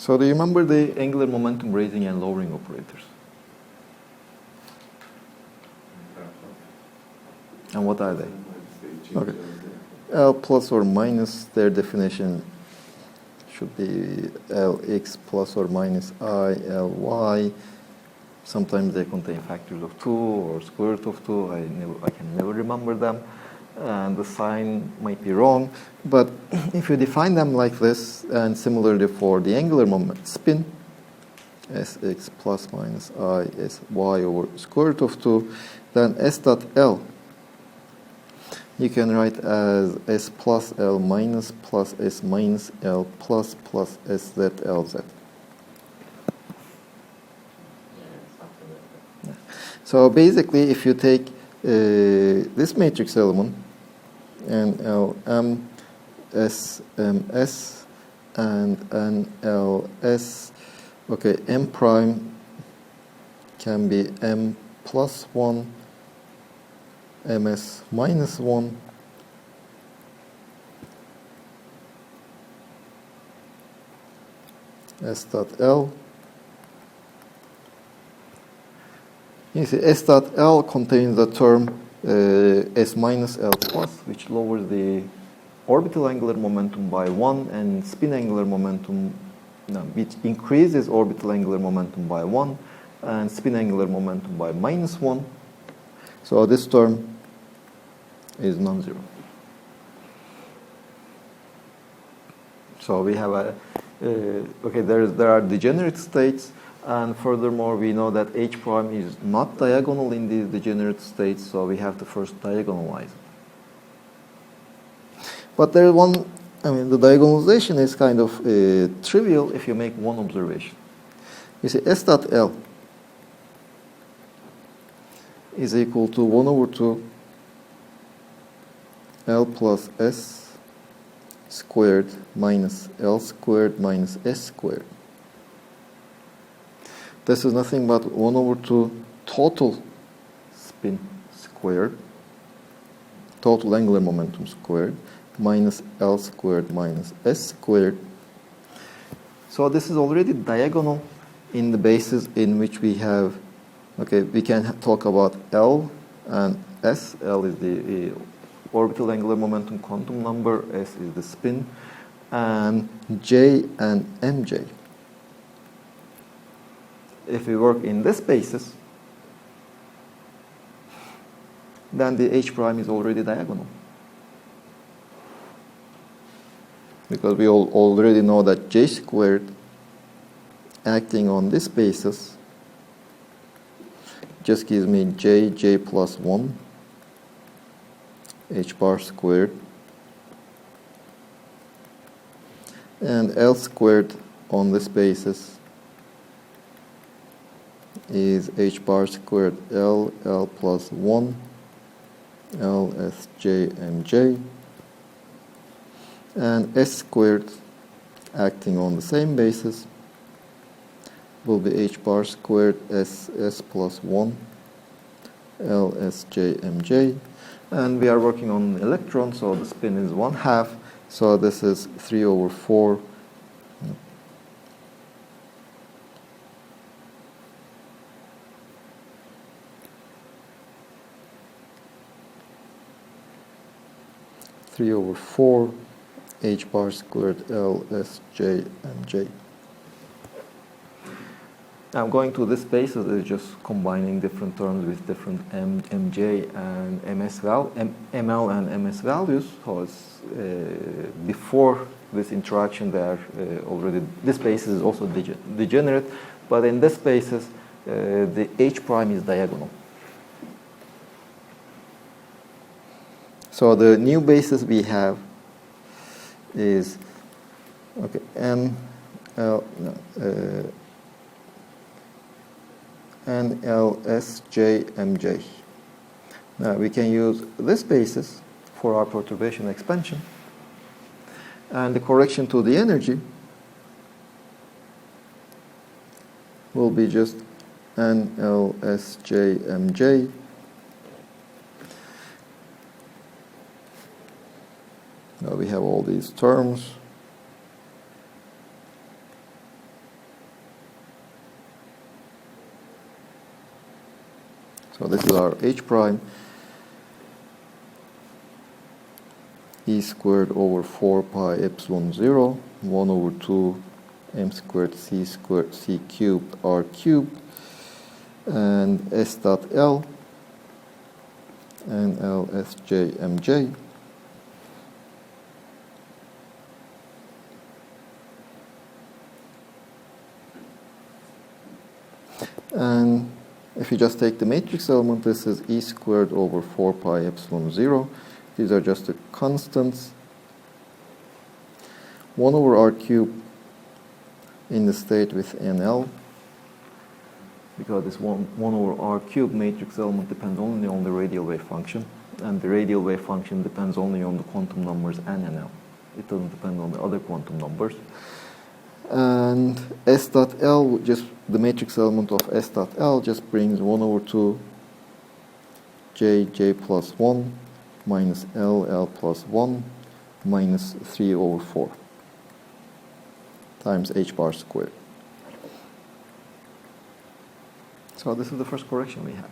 So do you remember the angular momentum raising and lowering operators? And what are they? Okay. L plus or minus, their definition should be Lx plus or minus I, Ly. Sometimes they contain factors of 2 or square root of 2. I can never remember them. And the sign might be wrong. But if you define them like this, and similarly for the angular moment spin, Sx plus minus I Sy over square root of 2, then S dot L you can write as S plus L minus plus S minus L plus S Z L Z. So basically, if you take this matrix element and LM, SMS, and NLS, okay, M prime can be M plus 1, MS minus 1, S dot L. You see, S dot L contains the term S minus L plus, which lowers the orbital angular momentum by 1, and spin angular momentum, which increases orbital angular momentum by 1, and spin angular momentum by minus 1. So this term is non-zero. So we have okay, there are degenerate states, and furthermore we know that H prime is not diagonal in the degenerate states, so we have to first diagonalize it. But there is one, the diagonalization is kind of trivial if you make one observation. You see, S dot L is equal to 1 over 2 L plus S squared minus L squared minus S squared. This is nothing but 1 over 2 total spin squared, total angular momentum squared, minus L squared minus S squared. So this is already diagonal in the basis in which we have, okay, we can talk about L and S. L is the orbital angular momentum quantum number, S is the spin, and J and MJ. If we work in this basis, then the H prime is already diagonal. Because we already know that J squared acting on this basis just gives me J plus 1, H bar squared, and L squared on this basis is H bar squared L plus 1, L S J and J, and S squared acting on the same basis will be H bar squared S plus 1, L S J M J. And we are working on electrons, so the spin is 1/2. So this is 3 over 4. Three over 4 H bar squared L S J M J. Now going to this basis is just combining different terms with different MJ and ML and MS values. So it's, before this interaction, they are already, this basis is also degenerate, but in this basis, the H prime is diagonal. So the new basis we have is, okay, NLSJMJ. Now we can use this basis for our perturbation expansion, and the correction to the energy will be just NLSJMJ Now we have all these terms. So this is our H prime. E squared over 4 pi epsilon 0, 1 over 2 m squared c cubed r cubed, and s dot l and l s j m j. And if you just take the matrix element, this is e squared over 4 pi epsilon 0. These are just the constants. 1 over r cubed in the state with NL, because this 1 over r cubed matrix element depends only on the radial wave function, and the radial wave function depends only on the quantum numbers n and L. It doesn't depend on the other quantum numbers. And S dot L, just the matrix element of S dot L just brings 1 over 2 j plus 1 minus L plus 1 minus 3 over 4 times h bar squared. So this is the first correction we have.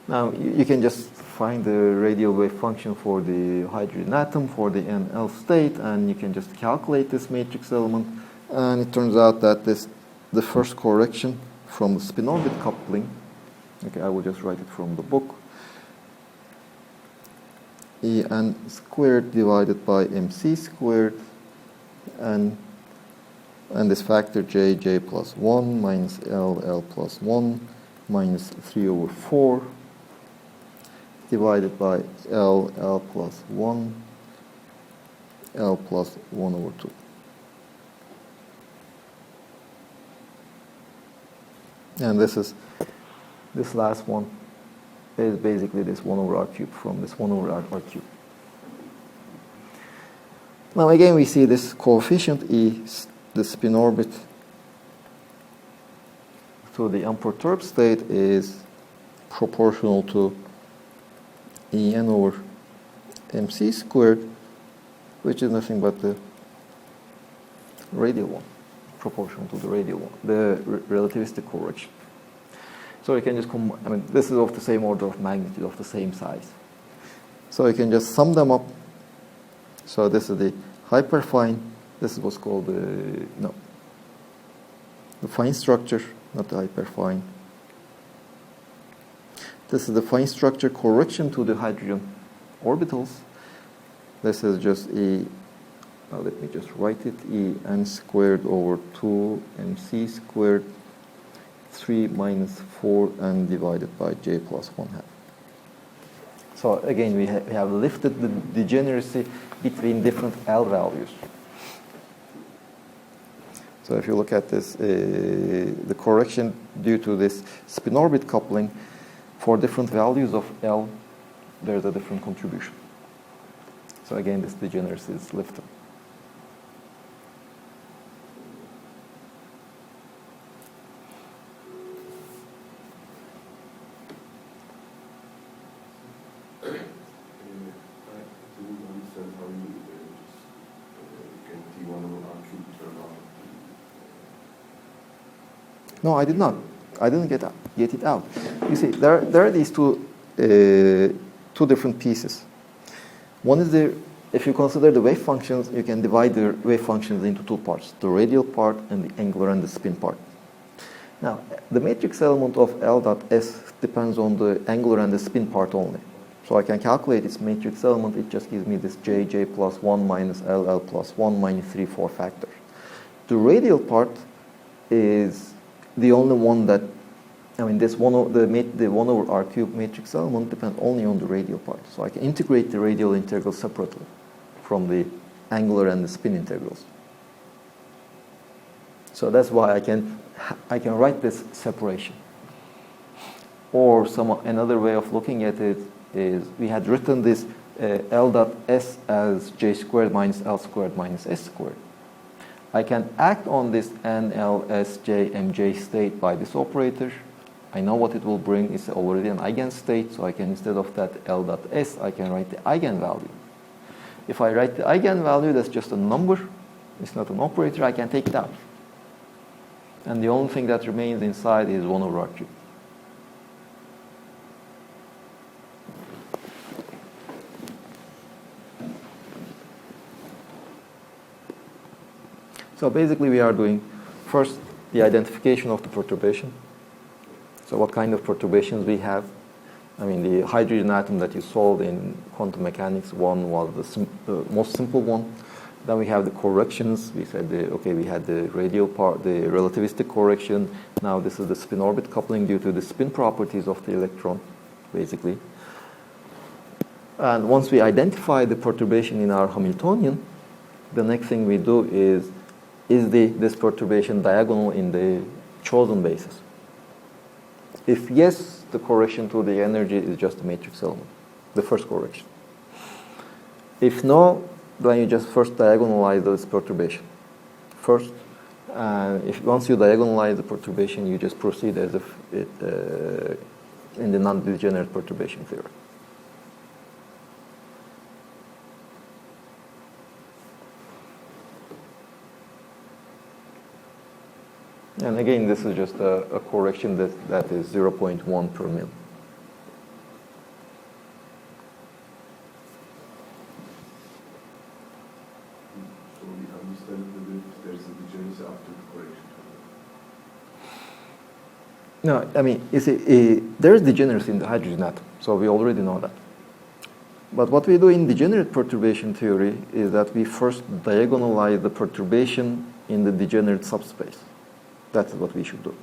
Now you can just find the radial wave function for the hydrogen atom for the NL state, and you can just calculate this matrix element, and it turns out that the first correction from the spin-orbit coupling. Okay, I will just write it from the book. En squared divided by mc squared, and this factor j plus 1 minus L plus 1 minus 3 over 4 divided by L plus 1, L plus 1 over 2. And this last one is basically this 1 over r cubed from this 1 over r cubed. Now again we see this coefficient E, the spin orbit to the unperturbed state is proportional to En over mc squared, which is nothing but the radial one, proportional to the radial one, the relativistic correction. So you can just this is of the same order of magnitude, of the same size. So you can just sum them up. So this is the hyperfine. This is what's called the fine structure, not the hyperfine. This is the fine structure correction to the hydrogen orbitals. This is just let me just write it, En squared over 2 mc squared 3 minus 4 and divided by j plus 1 half. So again, we have lifted the degeneracy between different L values. So if you look at this, the correction due to this spin-orbit coupling, for different values of L, there's a different contribution. So again, this degeneracy is lifted. No, I did not. I didn't get it out. You see, there are these two different pieces. One is if you consider the wave functions, you can divide the wave functions into two parts, the radial part and the angular and the spin part. Now, the matrix element of L dot S depends on the angular and the spin part only. So I can calculate its matrix element. It just gives me this j plus 1 minus L plus 1 minus 3, 4 factor. The radial part is the only one that, the 1 over r cubed matrix element depends only on the radial part. So I can integrate the radial integral separately from the angular and the spin integrals. So that's why I can write this separation. Or another way of looking at it is we had written this L dot S as j squared minus L squared minus S squared. I can act on this NLSJ state by this operator. I know what it will bring. It's already an eigenstate, so I can, instead of that L dot S, I can write the eigenvalue. If I write the eigenvalue, that's just a number. It's not an operator. I can take it out. And the only thing that remains inside is 1 over R cubed. So basically we are doing first the identification of the perturbation. So what kind of perturbations we have. I mean, the hydrogen atom that you solved in quantum mechanics, one was the most simple one. Then we have the corrections. We said, we had the radial part, the relativistic correction. Now this is the spin-orbit coupling due to the spin properties of the electron, basically. And once we identify the perturbation in our Hamiltonian, the next thing we do is this perturbation diagonal in the chosen basis? If yes, the correction to the energy is just a matrix element, the first correction. If no, then you just first diagonalize this perturbation. First, once you diagonalize the perturbation, you just proceed as if it in the non-degenerate perturbation theory. And again, this is just a correction that is 0.1 per mil. So we understand that there's a degeneracy after the correction. No, I mean, you see, there is degeneracy in the hydrogen atom, so we already know that. But what we do in degenerate perturbation theory is that we first diagonalize the perturbation in the degenerate subspace. That's what we should do.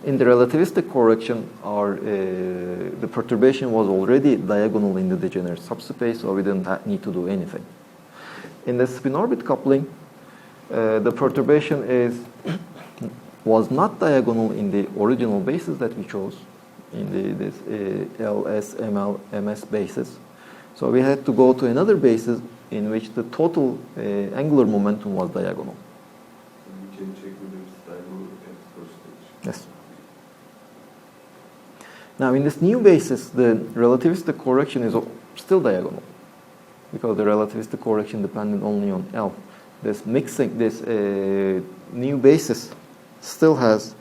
In the relativistic correction, the perturbation was already diagonal in the degenerate subspace, so we didn't need to do anything. In the spin-orbit coupling, the perturbation was not diagonal in the original basis that we chose, in this LS, ML, MS basis. So we had to go to another basis in which the total angular momentum was diagonal. We can check whether it's diagonal at the first stage. Yes. Now, in this new basis, the relativistic correction is still diagonal because the relativistic correction depended only on L. This new basis still has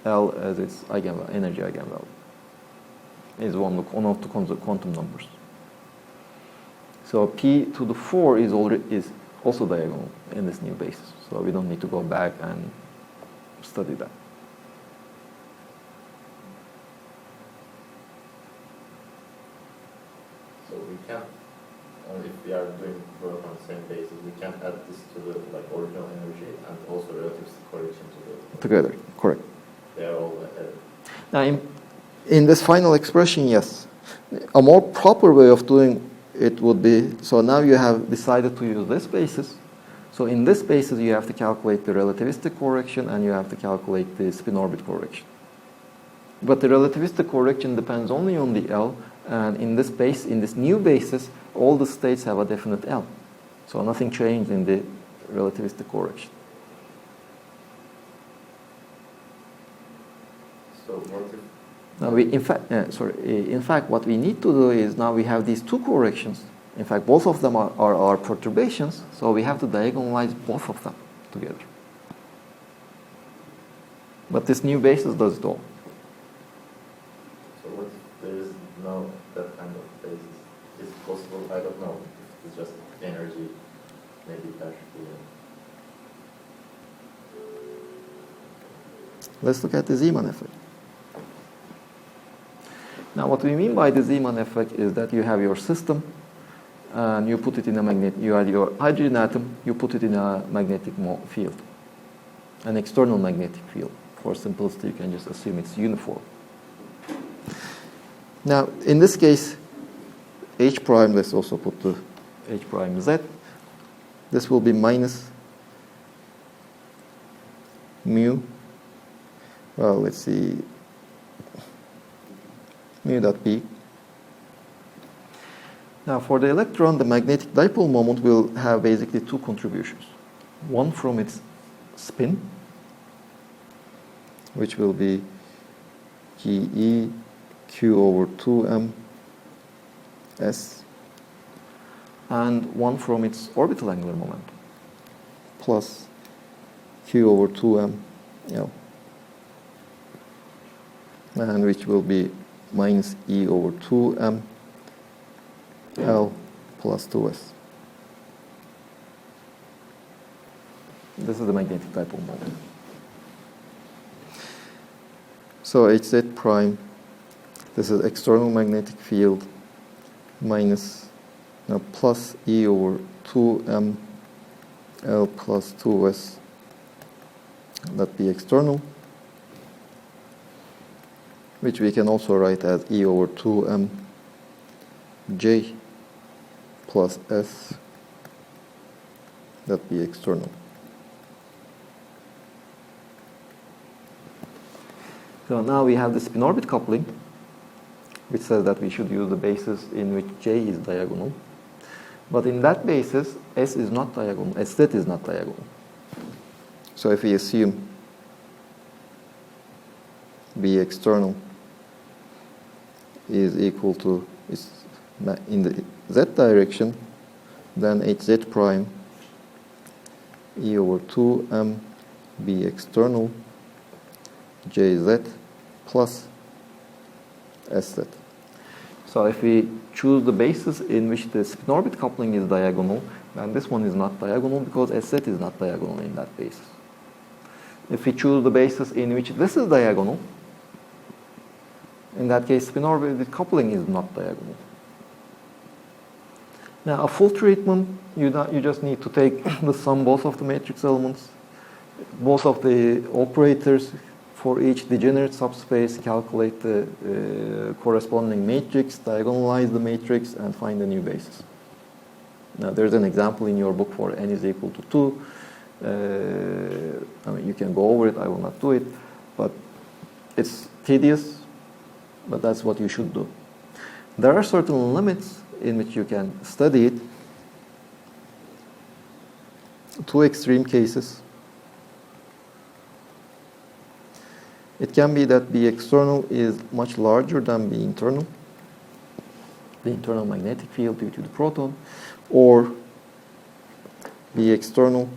L as its energy eigenvalue. Is one of the quantum numbers. So P to the 4 is also diagonal in this new basis. So we don't need to go back and study that. So we can, if we are doing work on the same basis, we can add this to the original energy and also relativistic correction to the together. Correct. They are all added. Now, in this final expression, yes. A more proper way of doing it would be, so now you have decided to use this basis. So in this basis, you have to calculate the relativistic correction and you have to calculate the spin-orbit correction. But the relativistic correction depends only on the L, and in this new basis, all the states have a definite L. So nothing changed in the relativistic correction. So what if Now in fact, what we need to do is now we have these two corrections. In fact, both of them are our perturbations, so we have to diagonalize both of them together. But this new basis does it all. So what if there is no that kind of basis? Is it possible? I don't know. If it's just energy, maybe that should be. Let's look at the Zeeman effect. Now, what we mean by the Zeeman effect is that you have your system, and you put it in a magnet. You have your hydrogen atom. You put it in a magnetic field, an external magnetic field. For simplicity, you can just assume it's uniform. Now, in this case, H prime. Let's also put the H prime Z. This will be minus mu. Well, let's see. Mu dot B. Now, for the electron, the magnetic dipole moment will have basically two contributions. One from its spin, which will be GE Q over 2m S, and one from its orbital angular momentum, plus Q over 2m L. and which will be minus E over 2m L plus 2s. This is the magnetic dipole moment. So Hz prime, this is external magnetic field, minus now plus E over 2m L plus 2s, that be external, which we can also write as E over 2m J plus S, that be external. So now we have the spin orbit coupling, which says that we should use the basis in which J is diagonal. But in that basis, S is not diagonal, Sz is not diagonal. So if we assume B external is equal to, is in the Z direction, then Hz prime E over 2m B external Jz plus Sz. So if we choose the basis in which the spin orbit coupling is diagonal, then this one is not diagonal because Sz is not diagonal in that basis. If we choose the basis in which this is diagonal, in that case spin orbit coupling is not diagonal. Now a full treatment, you just need to take the sum both of the matrix elements, both of the operators for each degenerate subspace, calculate the corresponding matrix, diagonalize the matrix, and find a new basis. Now there's an example in your book for n is equal to 2. I mean, you can go over it, I will not do it, but it's tedious, but that's what you should do. There are certain limits in which you can study it. Two extreme cases. It can be that B external is much larger than B internal, the internal magnetic field due to the proton, or B external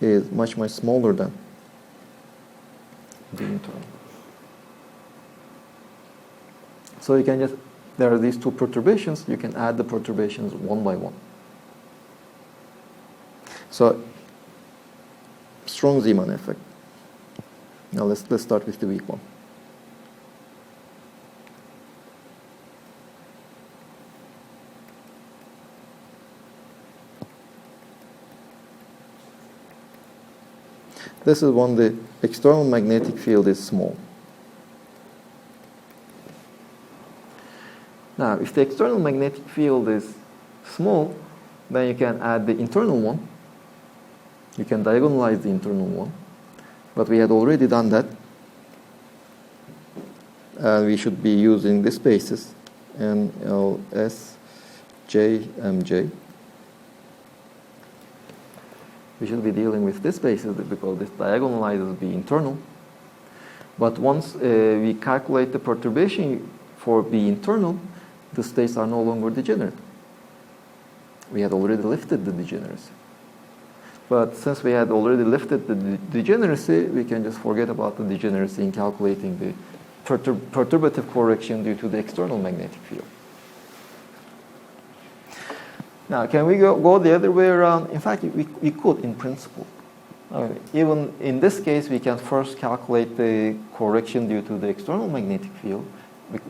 is much smaller than B internal. So you can just, there are these two perturbations, you can add the perturbations one by one. So, strong Zeeman effect. Now let's start with the weak one. This is when the external magnetic field is small. Now, if the external magnetic field is small, then you can add the internal one. You can diagonalize the internal one. But we had already done that. We should be using this basis, NLS JMJ. We should be dealing with this basis because this diagonalizes the internal. But once we calculate the perturbation for B internal, the states are no longer degenerate. We had already lifted the degeneracy. But since we had already lifted the degeneracy, we can just forget about the degeneracy in calculating the perturbative correction due to the external magnetic field. Now, can we go the other way around? In fact, we could in principle. Even in this case, we can first calculate the correction due to the external magnetic field.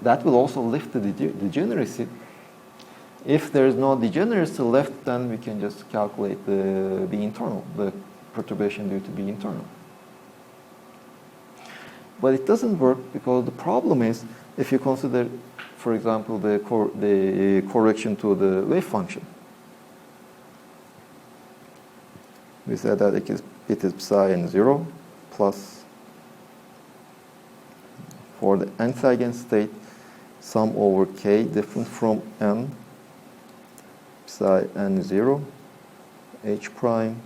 That will also lift the degeneracy. If there is no degeneracy left, then we can just calculate the internal, the perturbation due to B internal. But it doesn't work because the problem is, if you consider, for example, the correction to the wave function. We said that it is psi n 0 plus, for the nth eigenstate, sum over k different from n, psi n 0, h prime,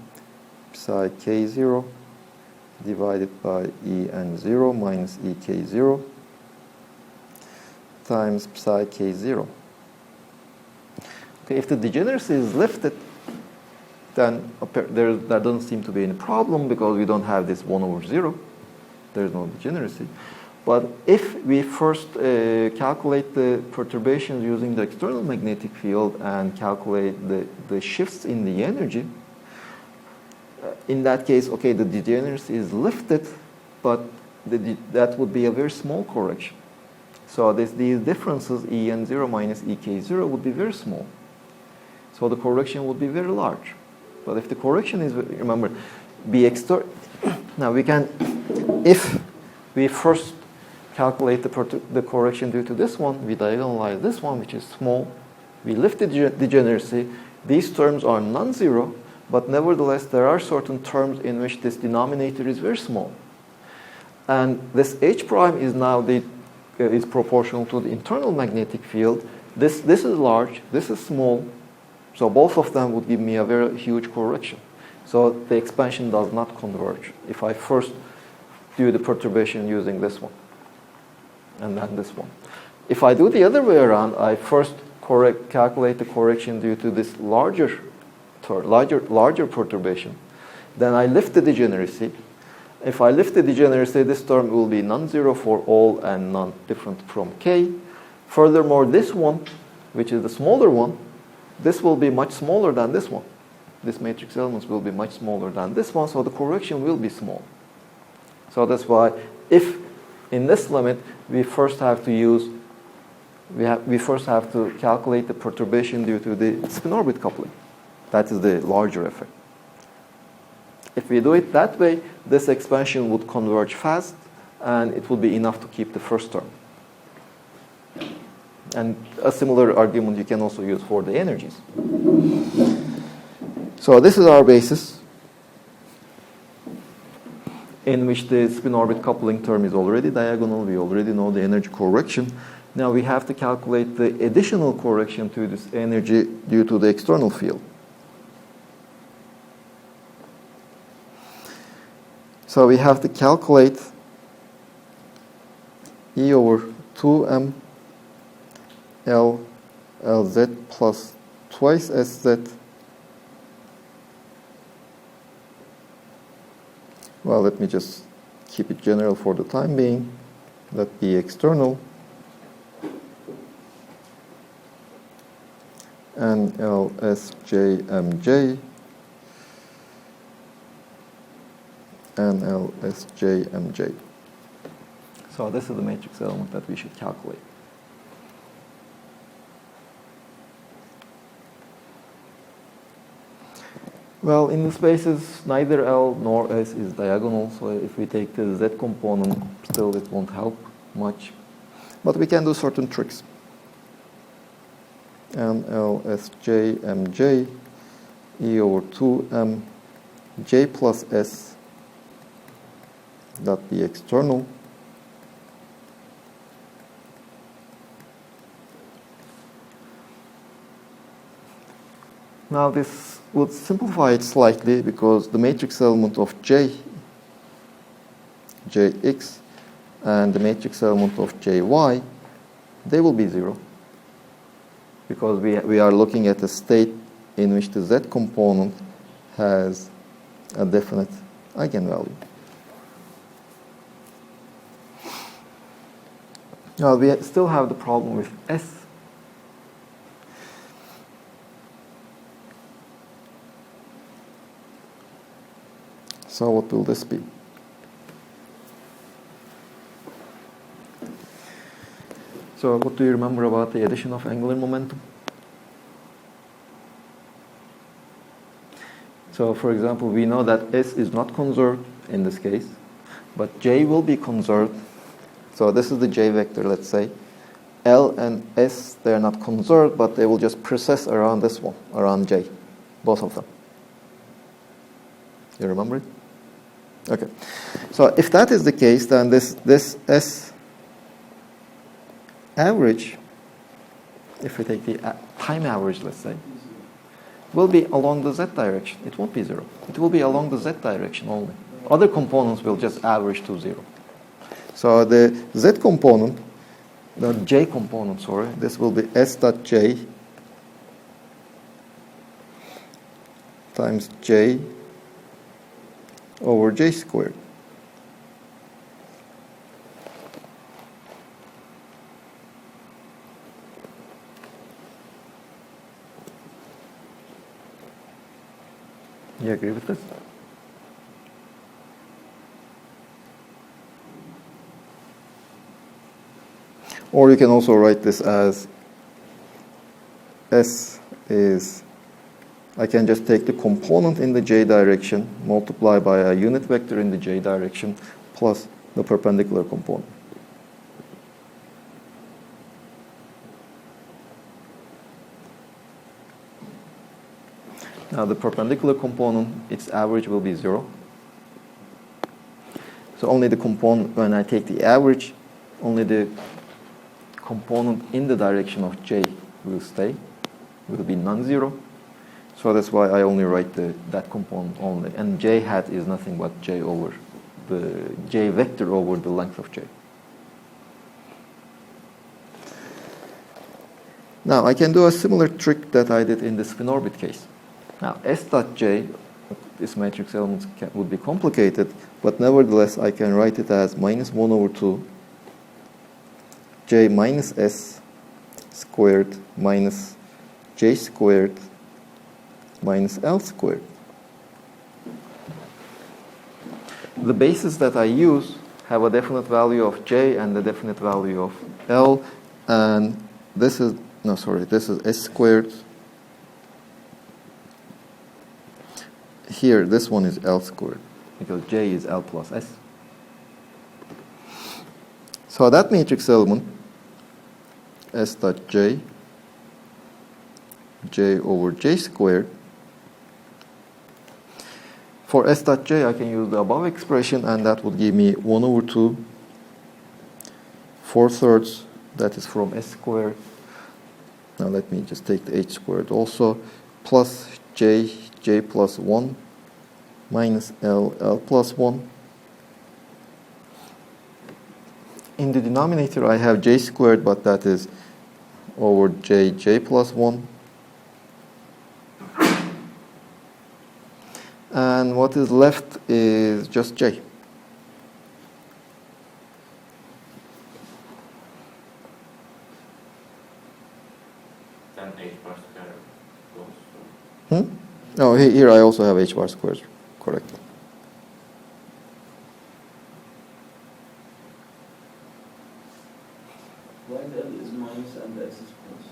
psi k 0, divided by E n0 minus E k0 times psi k0. Okay, if the degeneracy is lifted, then there doesn't seem to be any problem because we don't have this 1 over 0. There's no degeneracy. But if we first calculate the perturbations using the external magnetic field and calculate the shifts in the energy, in that case, okay, the degeneracy is lifted, but that would be a very small correction. So these differences, En0 minus Ek0, would be very small. So the correction would be very large. But if the correction is, remember, now we can, if we first calculate the correction due to this one, we diagonalize this one, which is small, we lift the degeneracy, these terms are non-zero, but nevertheless there are certain terms in which this denominator is very small. And this H prime is now is proportional to the internal magnetic field. This is large, this is small, so both of them would give me a very huge correction. So the expansion does not converge if I first do the perturbation using this one and then this one. If I do the other way around, I first calculate the correction due to this larger perturbation. Then I lift the degeneracy. If I lift the degeneracy, this term will be non-zero for all and non-different from K. Furthermore, this one, which is the smaller one, this will be much smaller than this one. This matrix elements will be much smaller than this one, so the correction will be small. So that's why if in this limit we first have to calculate the perturbation due to the spin-orbit coupling. That is the larger effect. If we do it that way, this expansion would converge fast, and it would be enough to keep the first term. And a similar argument you can also use for the energies. So this is our basis, in which the spin-orbit coupling term is already diagonal. We already know the energy correction. Now we have to calculate the additional correction to this energy due to the external field. So we have to calculate E over 2m Lz plus twice Sz. Well, let me just keep it general for the time being. Let be external. And LSJMJ and LSJMJ. So this is the matrix element that we should calculate. Well, in the spaces, neither L nor S is diagonal, so if we take the Z component, still it won't help much. But we can do certain tricks. And LSJMJ E over 2m J plus S dot be external. Now this would simplify it slightly because the matrix element of J, Jx, and the matrix element of Jy, they will be zero. Because we are looking at a state in which the Z component has a definite eigenvalue. Now we still have the problem with S. So what will this be? So what do you remember about the addition of angular momentum? So for example, we know that S is not conserved in this case, but J will be conserved. So this is the J vector, let's say. L and S, they are not conserved, but they will just precess around this one, around J, both of them. You remember it? Okay. So if that is the case, then this S average, if we take the time average, let's say, will be along the Z direction. It won't be zero. It will be along the Z direction only. Other components will just average to zero. So the Z component, the J component, sorry, this will be S dot J times J over J squared. You agree with this? Or you can also write this as S is, I can just take the component in the j direction, multiply by a unit vector in the j direction, plus the perpendicular component. Now the perpendicular component, its average will be 0. So only the component, when I take the average, only the component in the direction of j will stay, will be non-zero. So that's why I only write that component only. And j hat is nothing but j over the j vector over the length of j. Now I can do a similar trick that I did in the spin orbit case. Now S dot j, this matrix element would be complicated, but nevertheless I can write it as minus 1 over 2 j minus s squared minus j squared minus L squared. The bases that I use have a definite value of j and a definite value of L, and this is S squared. Here, this one is L squared, because j is L plus S. So that matrix element, S dot j, j over j squared. For S dot j, I can use the above expression, and that would give me 1 over 2, 4/3, that is from S squared. Now let me just take the h squared also, plus j plus 1, minus L plus 1. In the denominator, I have j squared, but that is over j plus 1. And what is left is just j. Then h bar square goes. Oh, here I also have h bar squared, correct. Why the L is minus and the S is plus?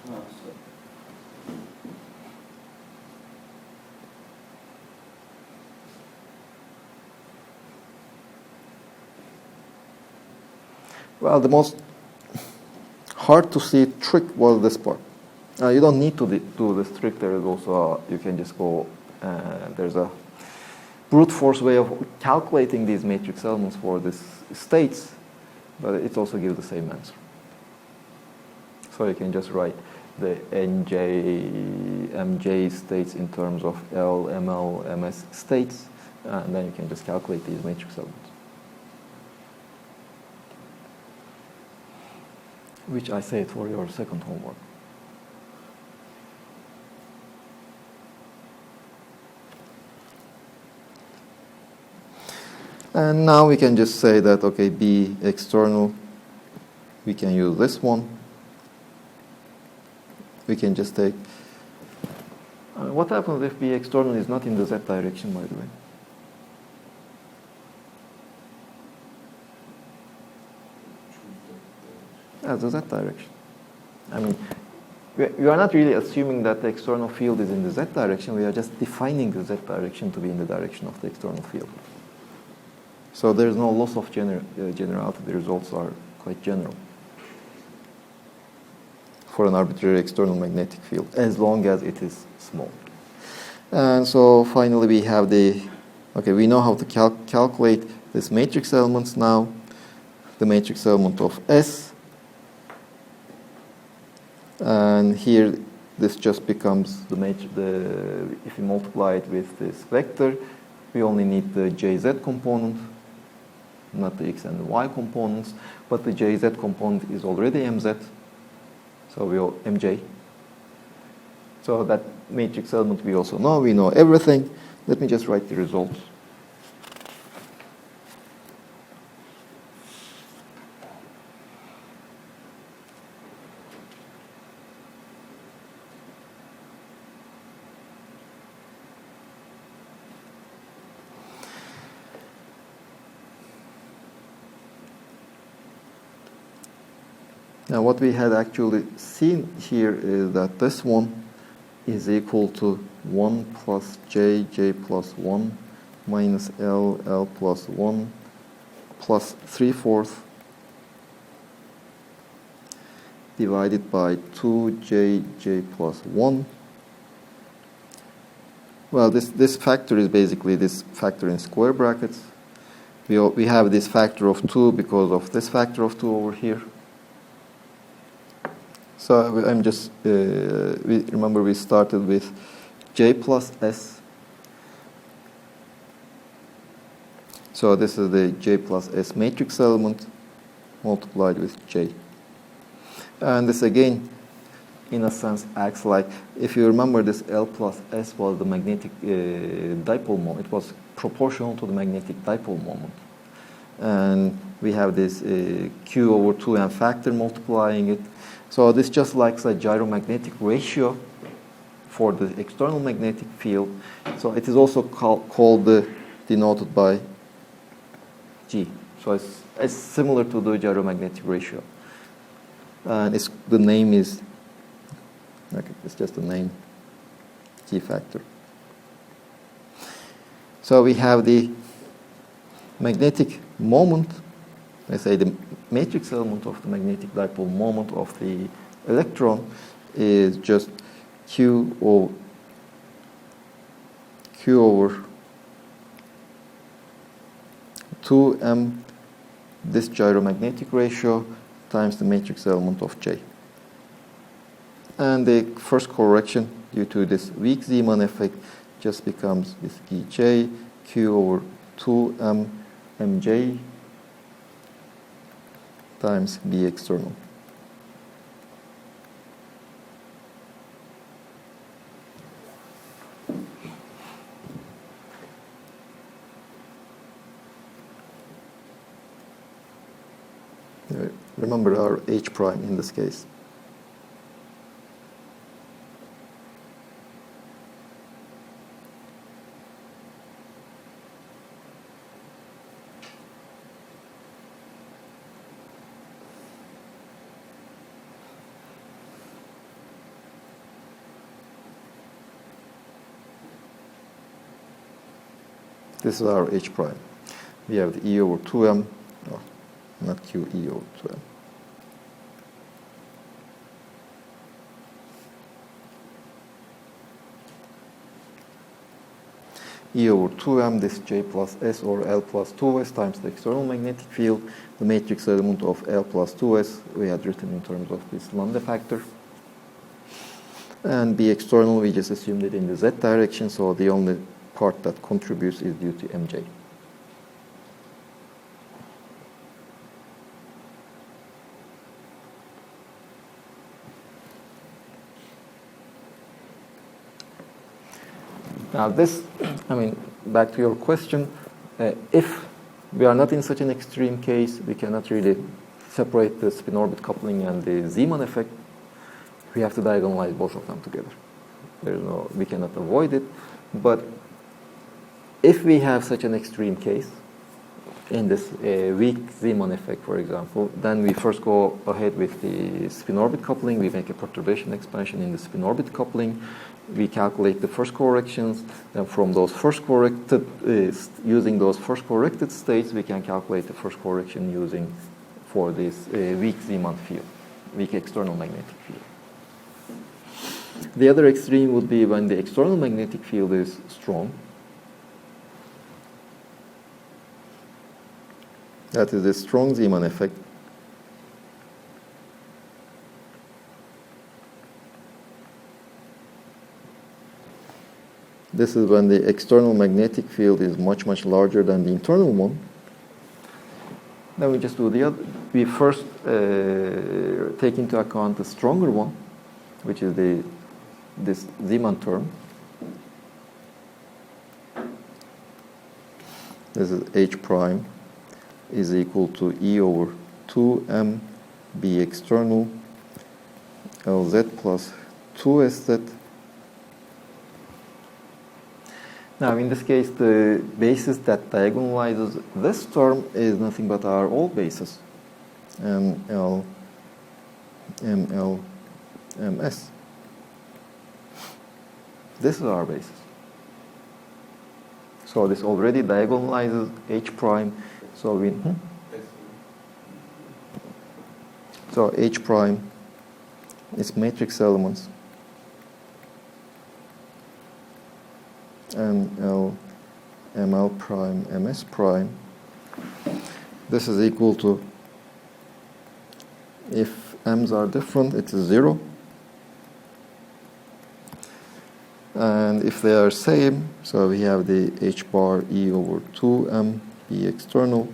So. Well, the most hard to see trick was this part. You don't need to do this trick. There is also, you can just go, there's a brute force way of calculating these matrix elements for these states, but it also gives the same answer. So you can just write the NJ, MJ states in terms of L, ML, MS states, and then you can just calculate these matrix elements, which I saved for your second homework. And now we can just say that, okay, B external, we can use this one. We can just take, what happens if B external is not in the Z direction, by the way? As the Z direction. I mean, we are not really assuming that the external field is in the Z direction. We are just defining the Z direction to be in the direction of the external field. So there is no loss of generality. The results are quite general for an arbitrary external magnetic field, as long as it is small. And so finally we have we know how to calculate this matrix elements now. The matrix element of S. And here this just becomes if you multiply it with this vector, we only need the JZ component, not the X and the Y components, but the JZ component is already MZ, so we all MJ. So that matrix element we also know, we know everything. Let me just write the results. Now what we had actually seen here is that this one is equal to 1 plus j, j plus 1, minus L, L plus 1, plus 3/4 divided by 2j, j plus 1. Well, this factor is basically this factor in square brackets. We have this factor of 2 because of this factor of 2 over here. So I'm just, remember we started with j plus s. So this is the j plus s matrix element multiplied with j. And this again, in a sense, acts like, if you remember, this L plus S was the magnetic dipole moment. It was proportional to the magnetic dipole moment. And we have this Q over 2m factor multiplying it. So this just likes a gyromagnetic ratio for the external magnetic field. So it is also denoted by G. So it's similar to the gyromagnetic ratio. And the name is, okay, it's just a name, G factor. So we have the magnetic moment, let's say the matrix element of the magnetic dipole moment of the electron is just Q over 2m, this gyromagnetic ratio, times the matrix element of J. And the first correction due to this weak Zeeman effect just becomes this Ej, Q over 2m mj times B external. Remember our H prime in this case. This is our H prime. We have the E over 2m, oh, not Q, E over 2m. E over 2m, this J plus S or L plus 2S times the external magnetic field, the matrix element of L plus 2S, we had written in terms of this lambda factor. And B external, we just assumed it in the Z direction, so the only part that contributes is due to MJ. Now this, back to your question, if we are not in such an extreme case, we cannot really separate the spin-orbit coupling and the Zeeman effect. We have to diagonalize both of them together. We cannot avoid it. But if we have such an extreme case, in this weak Zeeman effect, for example, then we first go ahead with the spin-orbit coupling. We make a perturbation expansion in the spin-orbit coupling. We calculate the first corrections. Then from those using those first corrected states, we can calculate the first correction for this weak Zeeman field, weak external magnetic field. The other extreme would be when the external magnetic field is strong. That is a strong Zeeman effect. This is when the external magnetic field is much, much larger than the internal one. Then we just do the other. We first take into account the stronger one, which is this Zeeman term. This is H prime is equal to E over 2m B external Lz plus 2Sz. Now in this case, the basis that diagonalizes this term is nothing but our old basis, ML ML, MS. This is our basis. So this already diagonalizes H prime. So we so H prime is matrix elements ML, ML prime, MS prime. This is equal to, if m's are different, it is 0. And if they are same, so we have the H bar E over 2m, B external,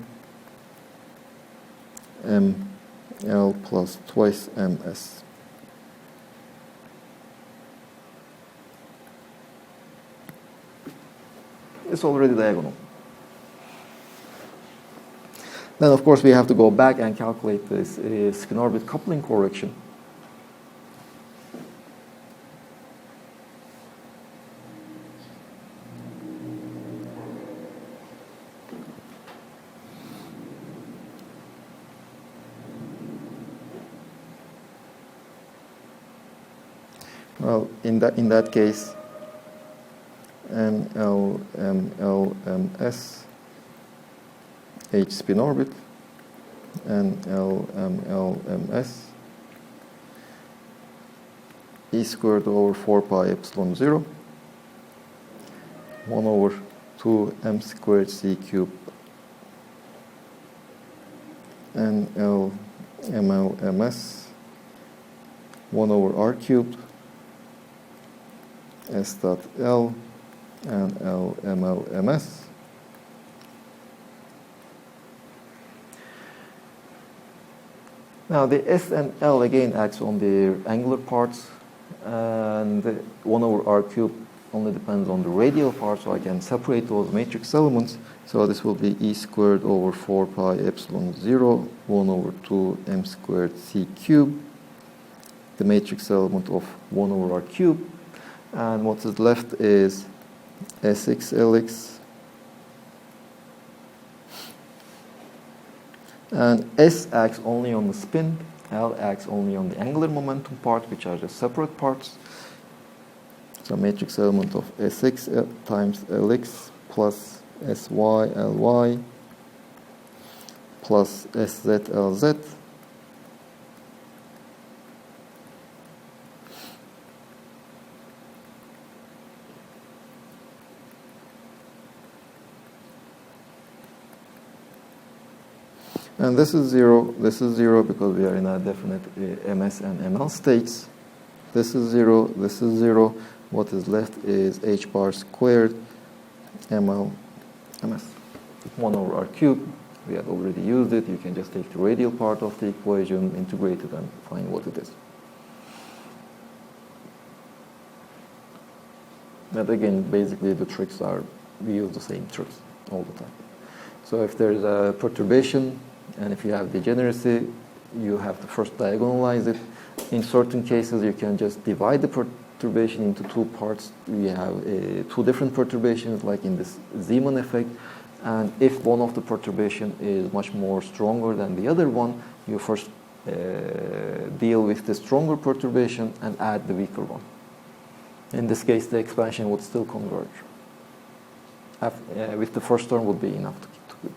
ML plus twice MS. It's already diagonal. Then, of course, we have to go back and calculate this spin orbit coupling correction. Well, in that case, ML, MS, H spin orbit, NL, MS, E squared over 4 pi epsilon 0, 1 over 2 m squared C cube, NL, ML, MS, 1 over R cubed, S dot L, and L, ML, MS. Now the S and L again acts on the angular parts, and 1 over R cubed only depends on the radial part, so I can separate those matrix elements. So this will be E squared over 4 pi epsilon 0, 1 over 2 m squared C cube, the matrix element of 1 over R cubed. And what is left is Sx Lx, and S acts only on the spin, L acts only on the angular momentum part, which are just separate parts. So matrix element of Sx times Lx plus Sy Ly plus Sz Lz and this is 0 because we are in a definite MS and ML states. This is 0, this is 0. What is left is H bar squared ML MS. 1 over R cubed. We had already used it. You can just take the radial part of the equation, integrate it, and find what it is. But again, basically the tricks are, we use the same tricks all the time. So if there is a perturbation, and if you have degeneracy, you have to first diagonalize it. In certain cases, you can just divide the perturbation into two parts. We have two different perturbations, like in this Zeeman effect. And if one of the perturbation is much more stronger than the other one, you first deal with the stronger perturbation and add the weaker one. In this case, the expansion would still converge. With the first term would be enough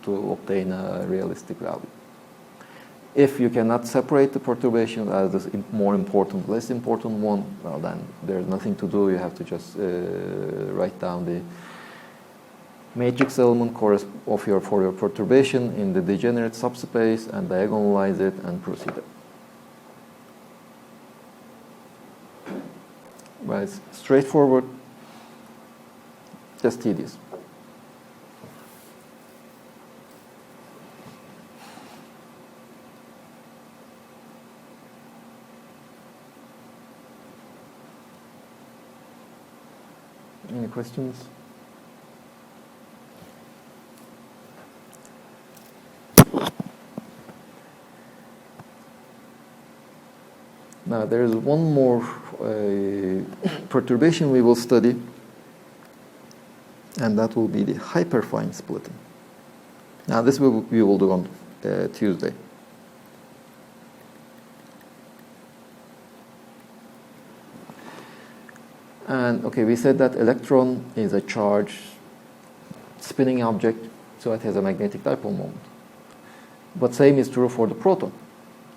to obtain a realistic value. If you cannot separate the perturbation as the more important, less important one, well then there's nothing to do. You have to just write down the matrix element for your perturbation in the degenerate subspace and diagonalize it and proceed it. But it's straightforward, just tedious. Any questions? Now there is one more perturbation we will study, and that will be the hyperfine splitting. Now this we will do on Tuesday. And okay, we said that electron is a charged spinning object, so it has a magnetic dipole moment. But same is true for the proton.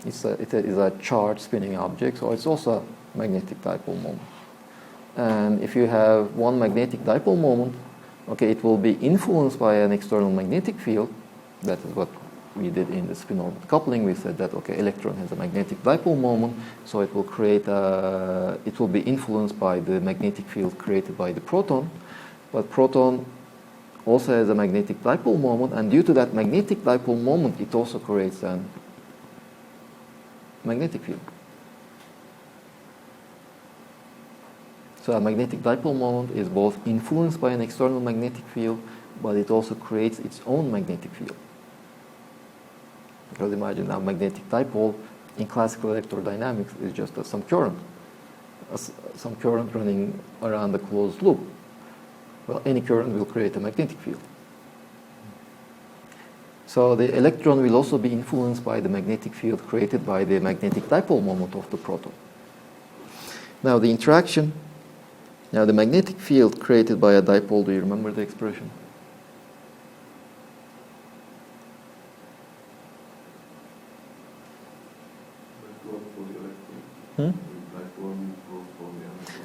It is a charged spinning object, so it's also a magnetic dipole moment. And if you have one magnetic dipole moment, okay, it will be influenced by an external magnetic field. That is what we did in the spin-orbit coupling. We said that, okay, electron has a magnetic dipole moment, so it will it will be influenced by the magnetic field created by the proton. But proton also has a magnetic dipole moment, and due to that magnetic dipole moment, it also creates a magnetic field. So a magnetic dipole moment is both influenced by an external magnetic field, but it also creates its own magnetic field. Because imagine a magnetic dipole in classical electrodynamics is just some current running around a closed loop. Well, any current will create a magnetic field. So the electron will also be influenced by the magnetic field created by the magnetic dipole moment of the proton. Now the magnetic field created by a dipole, do you remember the expression?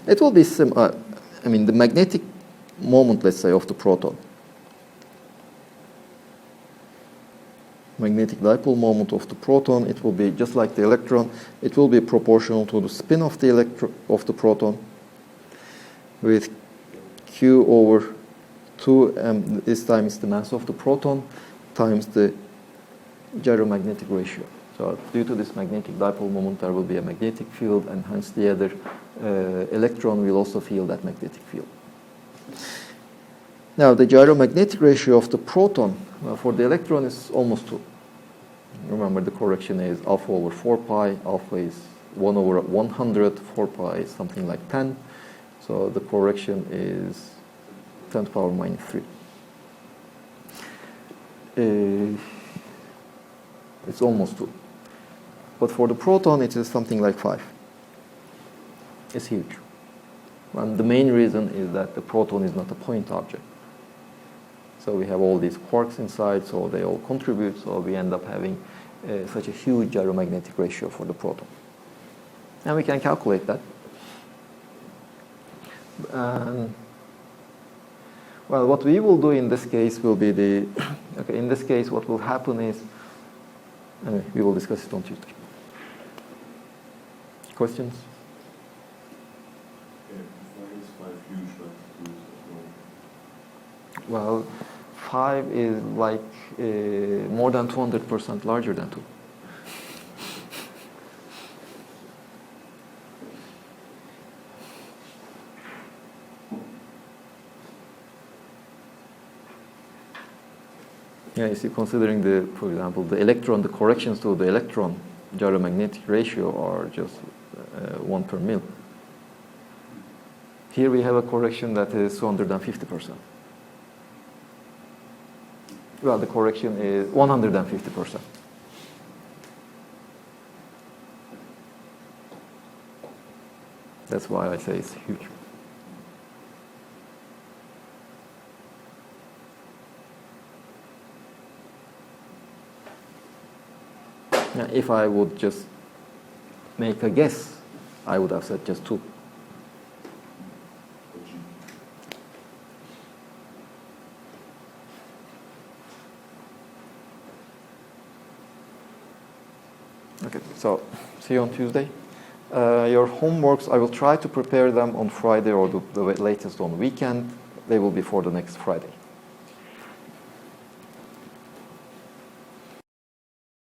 It will be similar. I mean, the magnetic moment, let's say, of the proton. Magnetic dipole moment of the proton, it will be just like the electron. It will be proportional to the spin of the proton with Q over 2, and this time is the mass of the proton, times the gyromagnetic ratio. So due to this magnetic dipole moment, there will be a magnetic field, and hence the other electron will also feel that magnetic field. Now, the gyromagnetic ratio of the proton, for the electron is almost 2. Remember, the correction is alpha over 4 pi. Alpha is 1 over 100. 4 pi is something like 10. So the correction is 10 to the power minus 3. It's almost 2. But for the proton, it is something like 5. It's huge. And the main reason is that the proton is not a point object. So we have all these quarks inside, so they all contribute, so we end up having such a huge gyromagnetic ratio for the proton. And we can calculate that. Well, what we will do in this case will be okay, in this case what will happen is, anyway, we will discuss it on Tuesday. Questions? Well, 5 is like more than 200% larger than 2. Yeah, you see, considering for example, the corrections to the electron gyromagnetic ratio are just 1 per mil. Here we have a correction that is 250%. Well, the correction is 150%. That's why I say it's huge. Now, if I would just make a guess, I would have said just 2. Okay, so see you on Tuesday. Your homeworks, I will try to prepare them on Friday or the latest on weekend. They will be for the next Friday.